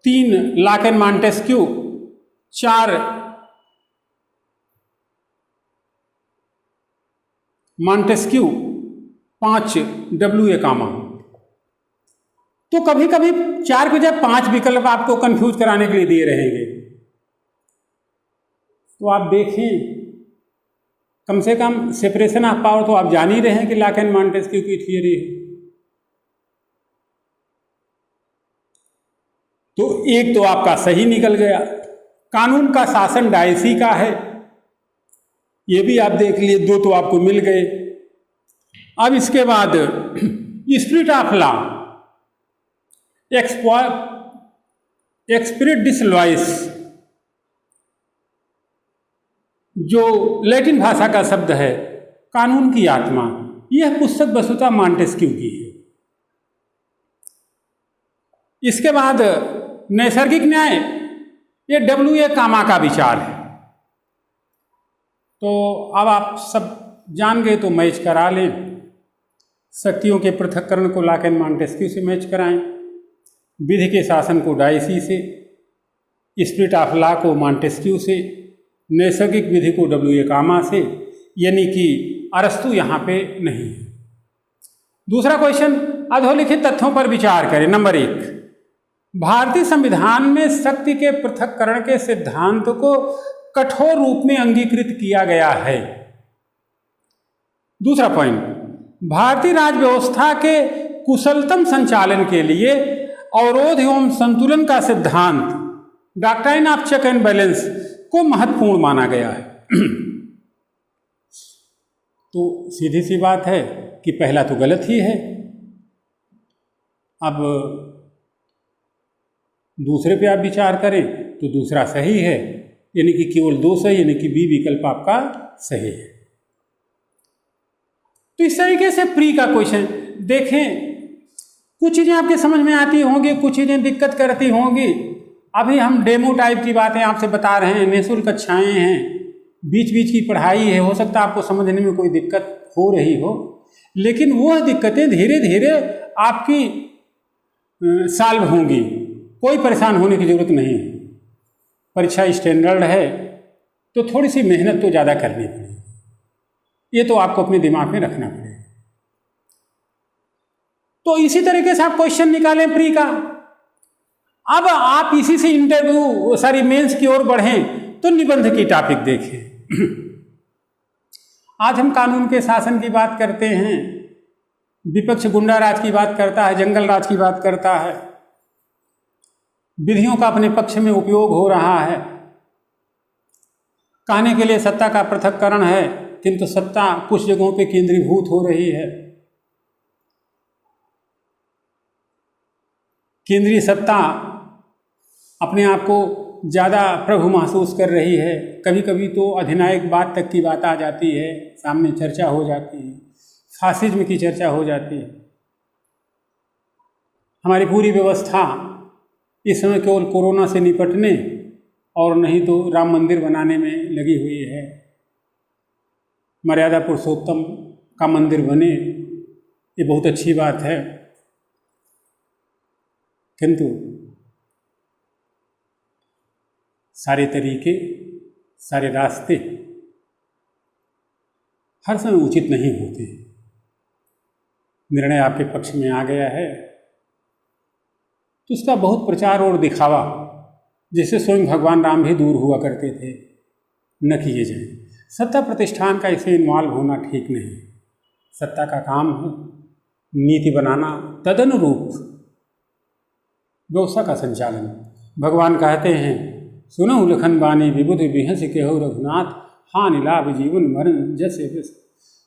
3 lock and Montesquieu, 4 Montesquieu, 5 W.A. कामा। तो कभी कभी 4 के जब 5 विकल्प आपको कंफ्यूज कराने के लिए दिए रहेंगे, तो आप देखें, कम से कम सेपरेशन ऑफ पावर तो आप जान ही रहे हैं कि लॉक एंड मॉन्टेस्क्यू की थियरी है। तो एक तो आपका सही निकल गया। कानून का शासन डायसी का है, ये भी आप देख लिए, 2 तो आपको मिल गए। अब इसके बाद स्पिरिट ऑफ लॉ, एक्सपिरिट डिसलॉइस, जो लैटिन भाषा का शब्द है, कानून की आत्मा, यह पुस्तक वस्तुतः मॉन्टेस्क्यू की है। इसके बाद नैसर्गिक न्याय, ये W.A. कामा का विचार है। तो अब आप सब जान गए तो मैच करा लें। शक्तियों के पृथक्करण को लॉक एंड मॉन्टेस्क्यू से मैच कराएं, विधि के शासन को डायसी से, स्पिरिट ऑफ लॉ को मॉन्टेस्क्यू से, नैसर्गिक विधि को W.A. कामा से, यानी कि अरस्तु यहाँ पे नहीं है। दूसरा क्वेश्चन, अधोलिखित तथ्यों पर विचार करें। नंबर 1, भारतीय संविधान में शक्ति के पृथक्करण के सिद्धांत को कठोर रूप में अंगीकृत किया गया है। दूसरा पॉइंट, भारतीय राज्य व्यवस्था के कुशलतम संचालन के लिए अवरोध एवं संतुलन का सिद्धांत doctrine of check and balance को महत्वपूर्ण माना गया है। तो सीधी सी बात है कि पहला तो गलत ही है। अब दूसरे पे आप विचार करें तो दूसरा सही है, यानी कि केवल 2 सही, यानी कि बी विकल्प आपका सही है। तो इस तरीके से प्री का क्वेश्चन देखें, कुछ चीज़ें आपके समझ में आती होंगी, कुछ चीज़ें दिक्कत करती होंगी। अभी हम डेमो टाइप की बातें आपसे बता रहे हैं, निःशुल्क कक्षाएँ हैं, बीच बीच की पढ़ाई है, हो सकता है आपको समझने में कोई दिक्कत हो रही हो, लेकिन वह दिक्कतें धीरे धीरे आपकी सॉल्व होंगी, कोई परेशान होने की ज़रूरत नहीं है। परीक्षा स्टैंडर्ड है तो थोड़ी सी मेहनत तो ज़्यादा करनी पड़ेगी, ये तो आपको अपने दिमाग में रखना पड़ेगा। तो इसी तरीके से आप क्वेश्चन निकालें प्री का। अब आप इसी से मेंस की ओर बढ़ें तो निबंध की टॉपिक देखें। आज हम कानून के शासन की बात करते हैं, विपक्ष गुंडा राज की बात करता है, जंगल राज की बात करता है, विधियों का अपने पक्ष में उपयोग हो रहा है, कहने के लिए सत्ता का पृथक्करण है, किंतु सत्ता कुछ जगहों पे केंद्रीभूत हो रही है। केंद्रीय सत्ता अपने आप को ज़्यादा प्रभु महसूस कर रही है, कभी कभी तो अधिनायक बात तक की बात आ जाती है, सामने चर्चा हो जाती है, फासिज्म की चर्चा हो जाती है। हमारी पूरी व्यवस्था इस समय केवल कोरोना से निपटने और नहीं तो राम मंदिर बनाने में लगी हुई है। मर्यादा पुरुषोत्तम का मंदिर बने, ये बहुत अच्छी बात है, किंतु सारे तरीके, सारे रास्ते हर समय उचित नहीं होते। निर्णय आपके पक्ष में आ गया है तो उसका बहुत प्रचार और दिखावा, जिससे स्वयं भगवान राम भी दूर हुआ करते थे, न किए जाए। सत्ता प्रतिष्ठान का इसे इन्वॉल्व होना ठीक नहीं। सत्ता का काम है नीति बनाना, तदनुरूप व्यवस्था का संचालन। भगवान कहते हैं, सुनहु लखन बानी विबुध बिहस केहु रघुनाथ, हानि लाभ जीवन मरण जैसे बस।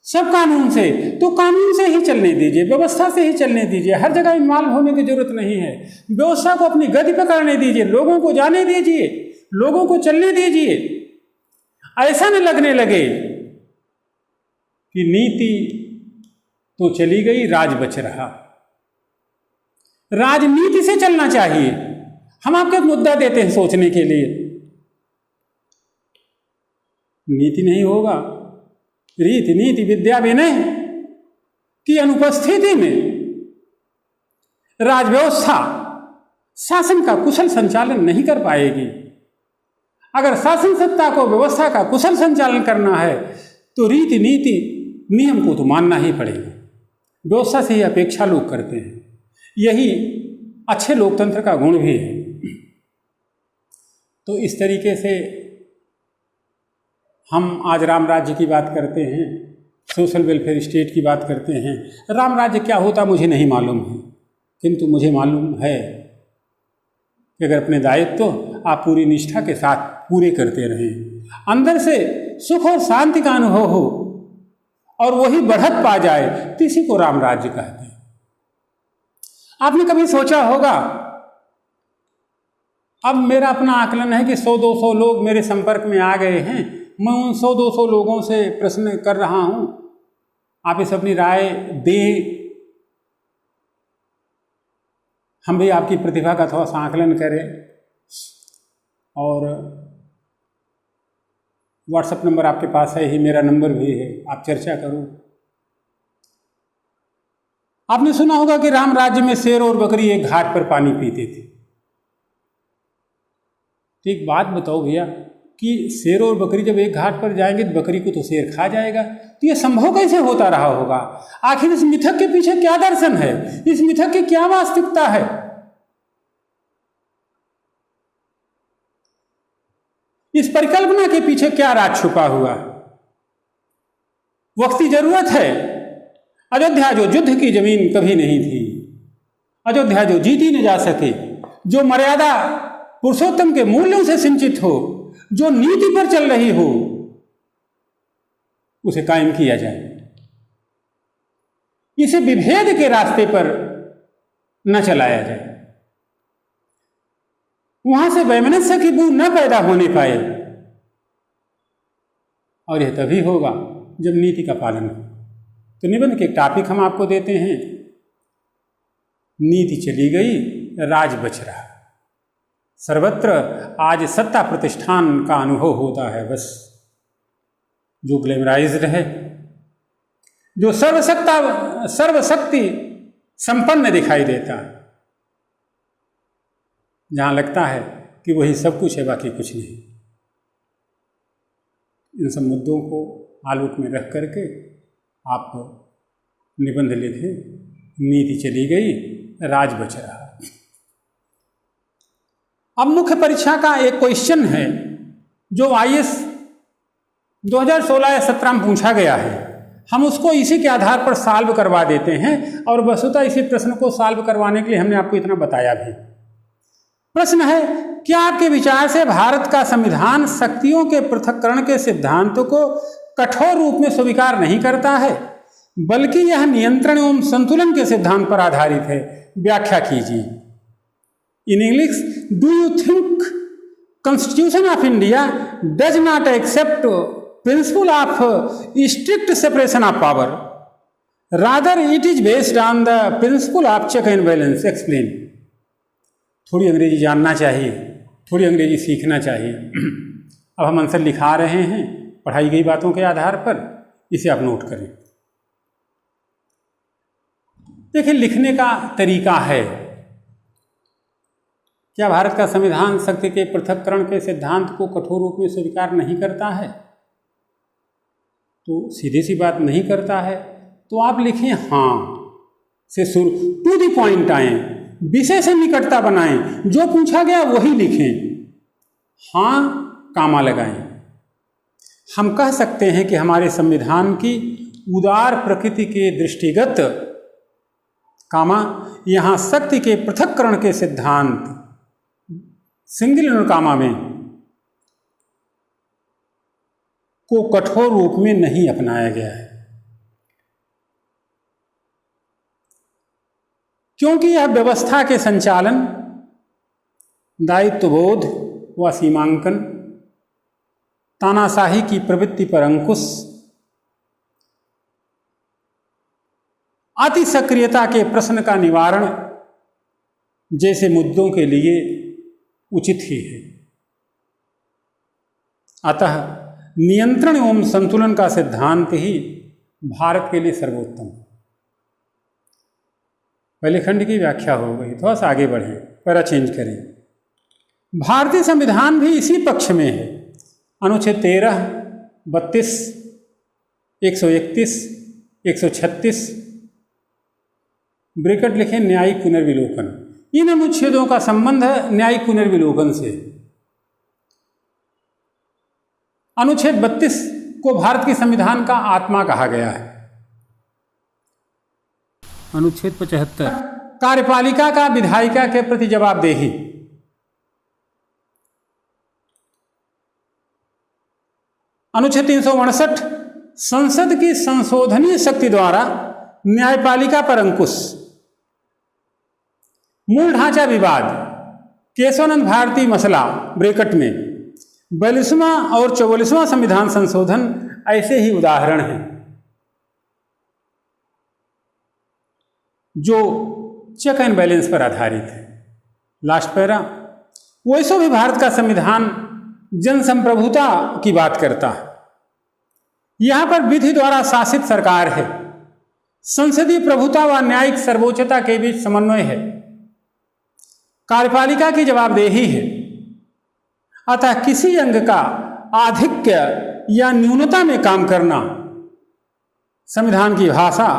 सब कानून से, तो कानून से ही चलने दीजिए, व्यवस्था से ही चलने दीजिए, हर जगह इन्वॉल्व होने की जरूरत नहीं है। व्यवस्था को अपनी गति पकड़ने दीजिए, लोगों को जाने दीजिए, लोगों को चलने दीजिए। ऐसा न लगने लगे कि नीति तो चली गई, राज बच रहा। राजनीति से चलना चाहिए। हम आपको एक मुद्दा देते हैं सोचने के लिए, नीति नहीं होगा, रीति नीति विद्या विनय की अनुपस्थिति में राजव्यवस्था शासन का कुशल संचालन नहीं कर पाएगी। अगर शासन सत्ता को व्यवस्था का कुशल संचालन करना है तो रीति नीति नियम को तो मानना ही पड़ेगा। व्यवस्था से ही अपेक्षा लोग करते हैं, यही अच्छे लोकतंत्र का गुण भी है। तो इस तरीके से हम आज राम राज्य की बात करते हैं, सोशल वेलफेयर स्टेट की बात करते हैं। राम राज्य क्या होता मुझे नहीं मालूम है, किंतु मुझे मालूम है कि अगर अपने दायित्व आप पूरी निष्ठा के साथ पूरे करते रहें, अंदर से सुख और शांति का अनुभव हो और वही बढ़त पा जाए, तो इसी को राम राज्य कहते हैं। आपने कभी सोचा होगा, अब मेरा अपना आकलन है कि 100-200 लोग मेरे संपर्क में आ गए हैं, मैं उन 100-200 लोगों से प्रश्न कर रहा हूं, आप इस अपनी राय दें, हम भी आपकी प्रतिभा का थोड़ा सा आकलन करें। और व्हाट्सएप नंबर आपके पास है ही, मेरा नंबर भी है, आप चर्चा करो। आपने सुना होगा कि राम राज्य में शेर और बकरी एक घाट पर पानी पीते थे। तो एक बात बताओ भैया, कि शेर और बकरी जब एक घाट पर जाएंगे तो बकरी को तो शेर खा जाएगा। तो ये संभव कैसे होता रहा होगा? आखिर इस मिथक के पीछे क्या दर्शन है? इस मिथक की क्या वास्तविकता है? इस परिकल्पना के पीछे क्या राज छुपा हुआ? वक्ती जरूरत है। अयोध्या जो युद्ध की जमीन कभी नहीं थी, अयोध्या जो जीती न जा सके, जो मर्यादा पुरुषोत्तम के मूल्यों से सिंचित हो, जो नीति पर चल रही हो, उसे कायम किया जाए। इसे विभेद के रास्ते पर न चलाया जाए, वहां से वैमनस्य की बू न पैदा होने पाए। और यह तभी होगा जब नीति का पालन हो। तो निबंध के टॉपिक हम आपको देते हैं, नीति चली गई, राज बच रहा। सर्वत्र आज सत्ता प्रतिष्ठान का अनुभव होता है, बस जो ग्लैमराइज्ड है, जो सर्वशक्ति संपन्न दिखाई देता है, जहां लगता है कि वही सब कुछ है, बाकी कुछ नहीं। इन सब मुद्दों को आलोक में रख करके आप निबंध लिखें, नीति चली गई, राज बच रहा। अब मुख्य परीक्षा का एक क्वेश्चन है जो IAS 2016 या 17 में पूछा गया है, हम उसको इसी के आधार पर सॉल्व करवा देते हैं। और वस्तुतः इसी प्रश्न को सॉल्व करवाने के लिए हमने आपको इतना बताया भी। प्रश्न है, क्या आपके विचार से भारत का संविधान शक्तियों के पृथक्करण के सिद्धांत को कठोर रूप में स्वीकार नहीं करता है, बल्कि यह नियंत्रण एवं संतुलन के सिद्धांत पर आधारित है? व्याख्या कीजिए। In English, do you think constitution of India does not accept principle of strict separation of power, rather it is based on the principle of check and balance? Explain. थोड़ी अंग्रेजी जानना चाहिए, थोड़ी अंग्रेजी सीखना चाहिए। अब हम आंसर लिखा रहे हैं पढ़ाई गई बातों के आधार पर, इसे आप नोट करें। देखिए, लिखने का तरीका है। क्या भारत का संविधान शक्ति के पृथक्करण के सिद्धांत को कठोर रूप में स्वीकार नहीं करता है? तो सीधी सी बात नहीं करता है, तो आप लिखें हाँ से शुरू, टू द पॉइंट आएं, विषय से निकटता बनाएं, जो पूछा गया वही लिखें, हाँ कामा लगाएं। हम कह सकते हैं कि हमारे संविधान की उदार प्रकृति के दृष्टिगत, कामा, यहाँ शक्ति के पृथक्करण के सिद्धांत सिंगल कामा में को कठोर रूप में नहीं अपनाया गया है, क्योंकि यह व्यवस्था के संचालन, दायित्वबोध व सीमांकन, तानाशाही की प्रवृत्ति पर अंकुश, अति सक्रियता के प्रश्न का निवारण जैसे मुद्दों के लिए उचित ही है। अतः नियंत्रण एवं संतुलन का सिद्धांत ही भारत के लिए सर्वोत्तम। पहले खंड की व्याख्या हो गई, थोड़ा सा आगे बढ़ें, पैरा चेंज करें। भारतीय संविधान भी इसी पक्ष में है। अनुच्छेद 13, 32, 131, 136, ब्रैकेट लिखें न्यायिक पुनर्विलोकन। इन अनुच्छेदों का संबंध न्यायिक पुनर्विलोकन से। अनुच्छेद 32 को भारत के संविधान का आत्मा कहा गया है। अनुच्छेद 75, कार्यपालिका का विधायिका के प्रति जवाबदेही। अनुच्छेद 359, संसद की संशोधनीय शक्ति द्वारा न्यायपालिका पर अंकुश। मूल ढांचा विवाद, केशवानंद भारती मसला, ब्रैकेट में 42वां और 44वां संविधान संशोधन ऐसे ही उदाहरण हैं जो चेक एंड बैलेंस पर आधारित है। लास्ट पैरा, वैसे भी भारत का संविधान जनसंप्रभुता की बात करता है। यहां पर विधि द्वारा शासित सरकार है, संसदीय प्रभुता व न्यायिक सर्वोच्चता के बीच समन्वय है, कार्यपालिका की जवाबदेही है। अतः किसी अंग का आधिक्य या न्यूनता में काम करना संविधान की भाषा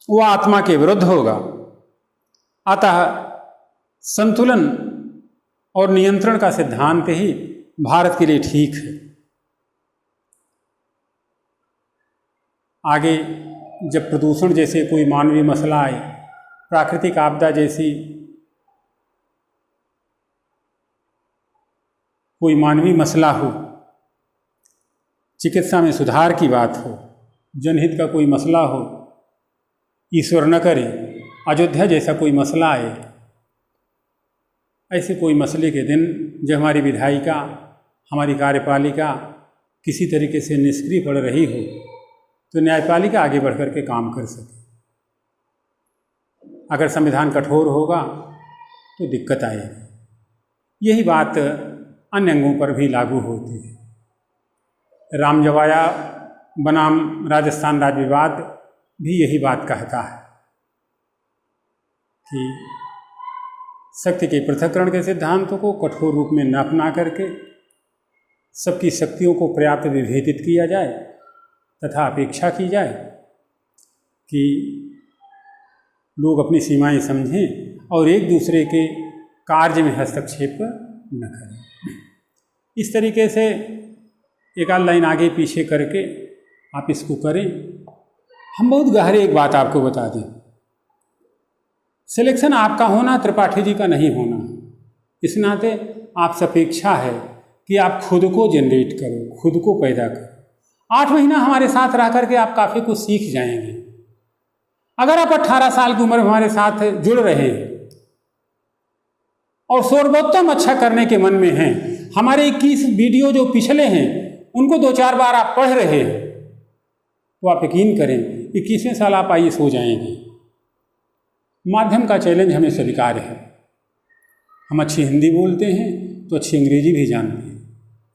वो आत्मा के विरुद्ध होगा। अतः संतुलन और नियंत्रण का सिद्धांत ही भारत के लिए ठीक है। आगे जब प्रदूषण जैसे कोई मानवीय मसला आए, प्राकृतिक आपदा जैसी कोई मानवीय मसला हो, चिकित्सा में सुधार की बात हो, जनहित का कोई मसला हो, ईश्वर न करे अयोध्या जैसा कोई मसला आए, ऐसे कोई मसले के दिन जब हमारी विधायिका, हमारी कार्यपालिका किसी तरीके से निष्क्रिय पड़ रही हो, तो न्यायपालिका आगे बढ़ कर के काम कर सके। अगर संविधान कठोर होगा तो दिक्कत आएगी। यही बात अन्य अंगों पर भी लागू होती है। रामजवाया बनाम राजस्थान राज्य विवाद भी यही बात कहता है कि शक्ति के पृथक्करण के सिद्धांतों को कठोर रूप में न अपना करके सबकी शक्तियों को पर्याप्त विभेदित किया जाए तथा अपेक्षा की जाए कि लोग अपनी सीमाएं समझें और एक दूसरे के कार्य में हस्तक्षेप न करें। इस तरीके से एक आध लाइन आगे पीछे करके आप इसको करें। हम बहुत गहरे एक बात आपको बता दें, सिलेक्शन आपका होना त्रिपाठी जी का नहीं होना। इस नाते आपसे अपेक्षा है कि आप खुद को जनरेट करो, खुद को पैदा करो। 8 महीना हमारे साथ रह करके आप काफ़ी कुछ सीख जाएंगे। अगर आप 18 साल की उम्र में हमारे साथ जुड़ रहे हैं और सर्वोत्तम अच्छा करने के मन में हैं, हमारे 21 वीडियो जो पिछले हैं उनको 2-4 बार आप पढ़ रहे हैं, तो आप यकीन करें 21वें साल आप IAS हो जाएंगे। माध्यम का चैलेंज हमें स्वीकार है। हम अच्छी हिंदी बोलते हैं तो अच्छी अंग्रेजी भी जानते हैं।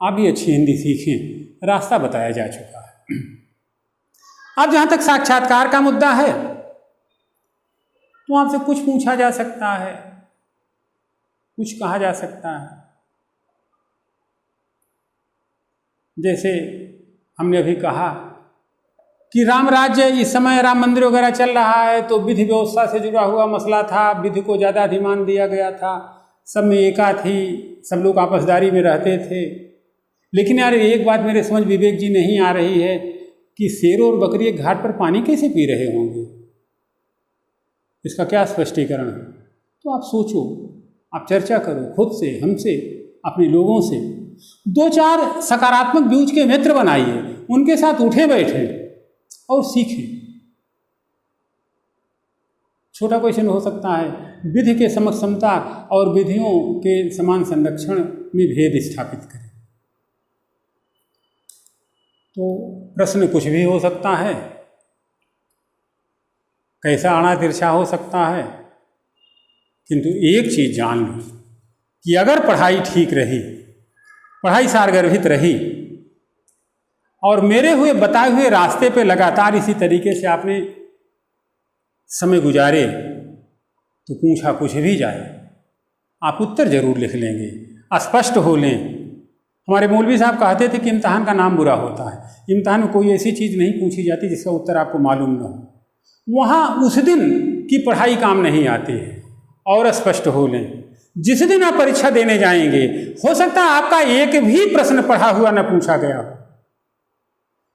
आप भी अच्छी हिंदी सीखें, रास्ता बताया जा चुका है। अब जहाँ तक साक्षात्कार का मुद्दा है तो आपसे कुछ पूछा जा सकता है, कुछ कहा जा सकता है। जैसे हमने अभी कहा कि राम राज्य इस समय राम मंदिर वगैरह चल रहा है तो विधि व्यवस्था से जुड़ा हुआ मसला था, विधि को ज़्यादा अधिमान दिया गया था, सब में एका थी, सब लोग आपसदारी में रहते थे। लेकिन यार एक बात मेरे समझ विवेक जी नहीं आ रही है कि शेर और बकरी एक घाट पर पानी कैसे पी रहे होंगे, इसका क्या स्पष्टीकरण है? तो आप सोचो, आप चर्चा करो खुद से, हमसे, अपने लोगों से। 2-4 सकारात्मक व्यूज के मित्र बनाइए, उनके साथ उठे बैठे और सीखें। छोटा क्वेश्चन हो सकता है, विधि के समक्षमता और विधियों के समान संरक्षण में भेद स्थापित करें। तो प्रश्न कुछ भी हो सकता है, कैसा आड़ा तिरछा हो सकता है, किंतु एक चीज जान लो कि अगर पढ़ाई ठीक रही, पढ़ाई सारगर्भित रही और मेरे हुए बताए हुए रास्ते पे लगातार इसी तरीके से आपने समय गुजारे तो पूछा कुछ भी जाए आप उत्तर जरूर लिख लेंगे, स्पष्ट हो लें। हमारे मौलवी साहब कहते थे कि इम्तहान का नाम बुरा होता है। इम्तहान में कोई ऐसी चीज़ नहीं पूछी जाती जिसका उत्तर आपको मालूम न हो। वहाँ उस दिन की पढ़ाई काम नहीं आती है। और स्पष्ट हो लें, जिस दिन आप परीक्षा देने जाएंगे हो सकता है आपका एक भी प्रश्न पढ़ा हुआ न पूछा गया हो।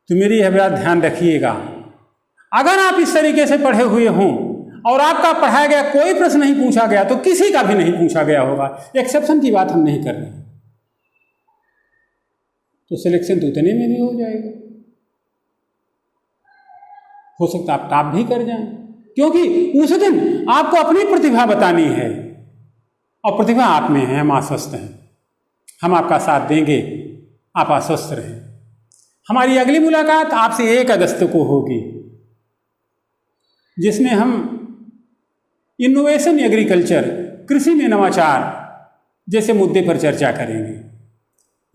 तो मेरी यह बात ध्यान रखिएगा, अगर आप इस तरीके से पढ़े हुए हों और आपका पढ़ाया गया कोई प्रश्न नहीं पूछा गया तो किसी का भी नहीं पूछा गया होगा। एक्सेप्शन की बात हम नहीं कर रहे, तो सिलेक्शन तो उतने में भी हो जाएगा। हो सकता आप टॉप भी कर जाएं, क्योंकि उस दिन आपको अपनी प्रतिभा बतानी है और प्रतिभा आप में है। हम आश्वस्त हैं, हम आपका साथ देंगे, आप आश्वस्त रहें। हमारी अगली मुलाकात आपसे 1 अगस्त को होगी, जिसमें हम इनोवेशन एग्रीकल्चर, कृषि में नवाचार जैसे मुद्दे पर चर्चा करेंगे।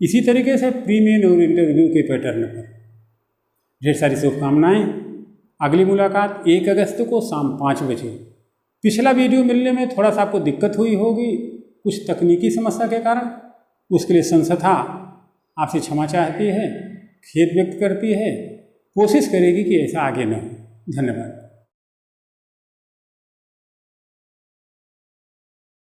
इसी तरीके से प्री मेन और इंटरव्यू के पैटर्न पर। ढेर सारी शुभकामनाएं। अगली मुलाकात 1 अगस्त को शाम 5 बजे। पिछला वीडियो मिलने में थोड़ा सा आपको दिक्कत हुई होगी कुछ तकनीकी समस्या के कारण, उसके लिए संस्था आपसे क्षमा चाहती है, खेद व्यक्त करती है, कोशिश करेगी कि ऐसा आगे न हो। धन्यवाद।